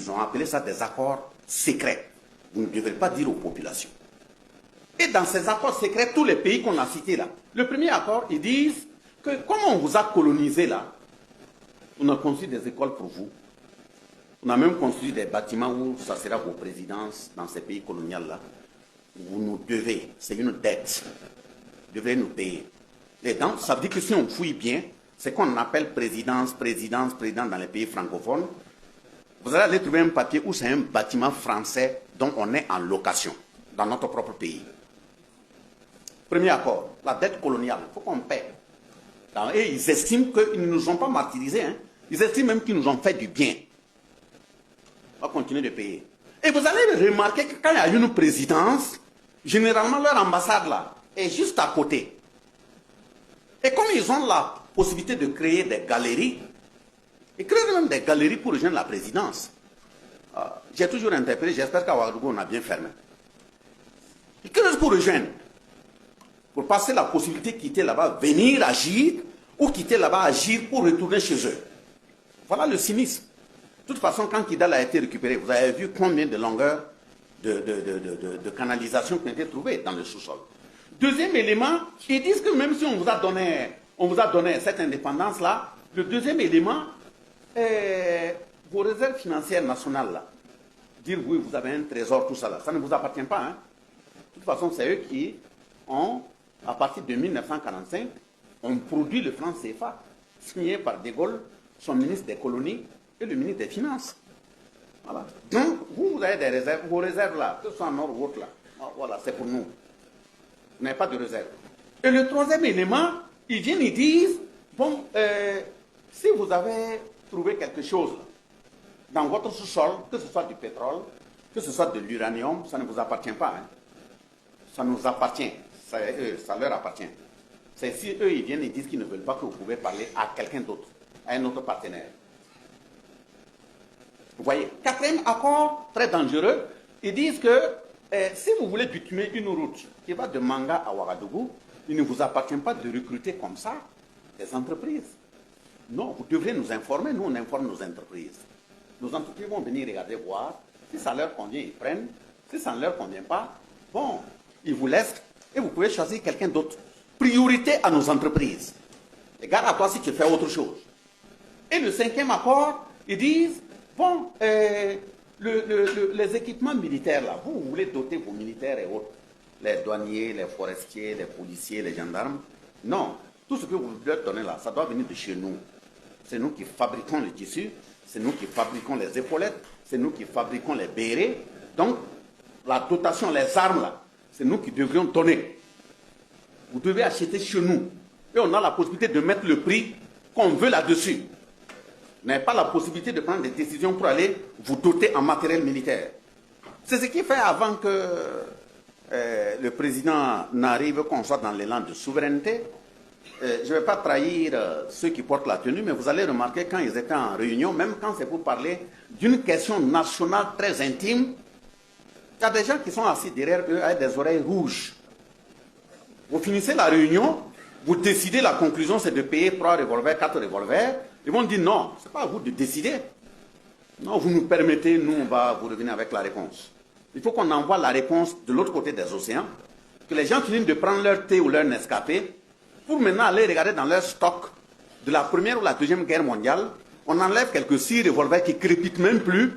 ils ont appelé ça des accords secrets. Vous ne devrez pas dire aux populations. Et dans ces accords secrets, tous les pays qu'on a cités là, le premier accord, ils disent que comme on vous a colonisé là, on a construit des écoles pour vous. On a même construit des bâtiments où ça sera vos présidences dans ces pays coloniaux là. Vous nous devez, c'est une dette. Vous devez nous payer. Et donc, ça veut dire que si on fouille bien, c'est qu'on appelle président dans les pays francophones. Vous allez aller trouver un papier où c'est un bâtiment français dont on est en location dans notre propre pays. Premier accord, la dette coloniale, il faut qu'on paie. Et ils estiment qu'ils ne nous ont pas martyrisés. Hein. Ils estiment même qu'ils nous ont fait du bien. On va continuer de payer. Et vous allez remarquer que quand il y a une présidence, généralement leur ambassade là est juste à côté. Et comme ils ont la possibilité de créer des galeries, ils créent même des galeries pour rejoindre la présidence. J'ai toujours interpellé, j'espère qu'à Ouagadougou on a bien fermé. Ils créent pour rejoindre. Pour passer la possibilité de quitter là-bas, venir agir, ou quitter là-bas, agir pour retourner chez eux. Voilà le cynisme. De toute façon, quand Kidal a été récupéré, vous avez vu combien de longueurs de canalisation qui ont été trouvées dans le sous-sol. Deuxième élément, ils disent que même si on vous a donné cette indépendance-là, le deuxième élément, vos réserves financières nationales, là, dire oui, vous avez un trésor, tout ça, là, ça ne vous appartient pas. Hein. De toute façon, c'est eux qui ont, à partir de 1945, ont produit le franc CFA, signé par De Gaulle, son ministre des colonies et le ministre des Finances. Voilà. Donc, vous avez des réserves, vos réserves là, que ce soit en or ou autre là, voilà, c'est pour nous. Vous n'avez pas de réserve. Et le troisième élément, ils viennent, ils disent, bon, si vous avez trouvé quelque chose là, dans votre sous-sol, que ce soit du pétrole, que ce soit de l'uranium, ça ne vous appartient pas. Hein. Ça nous appartient. Ça leur appartient. C'est si eux, ils viennent et disent qu'ils ne veulent pas que vous pouvez parler à quelqu'un d'autre, à un autre partenaire. Vous voyez, quatrième accord très dangereux, ils disent que si vous voulez bitumer une route qui va de Manga à Ouagadougou, il ne vous appartient pas de recruter comme ça des entreprises. Non, vous devrez nous informer, nous on informe nos entreprises. Nos entreprises vont venir regarder, voir, si ça leur convient, ils prennent, si ça ne leur convient pas, bon, ils vous laissent et vous pouvez choisir quelqu'un d'autre. Priorité à nos entreprises. Et garde à toi si tu fais autre chose. Et le cinquième accord, ils disent, bon, les équipements militaires, là, vous voulez doter vos militaires et autres, les douaniers, les forestiers, les policiers, les gendarmes. Non, tout ce que vous leur donnez là, ça doit venir de chez nous. C'est nous qui fabriquons le tissu, c'est nous qui fabriquons les épaulettes, c'est nous qui fabriquons les bérets. Donc, la dotation, les armes là, c'est nous qui devrions donner. Vous devez acheter chez nous. Et on a la possibilité de mettre le prix qu'on veut là-dessus. Vous n'avez pas la possibilité de prendre des décisions pour aller vous doter en matériel militaire. C'est ce qui fait avant que le président n'arrive qu'on soit dans l'élan de souveraineté. Je ne vais pas trahir ceux qui portent la tenue, mais vous allez remarquer quand ils étaient en réunion, même quand c'est pour parler d'une question nationale très intime, il y a des gens qui sont assis derrière eux avec des oreilles rouges. Vous finissez la réunion, vous décidez, la conclusion c'est de payer 3 revolvers, 4 revolvers. Ils vont dire non, ce n'est pas à vous de décider. Non, vous nous permettez, nous on va vous revenir avec la réponse. Il faut qu'on envoie la réponse de l'autre côté des océans, que les gens finissent de prendre leur thé ou leur Nescafé, pour maintenant aller regarder dans leur stock de la première ou la deuxième guerre mondiale. On enlève quelques 6 revolvers qui ne crépitent même plus,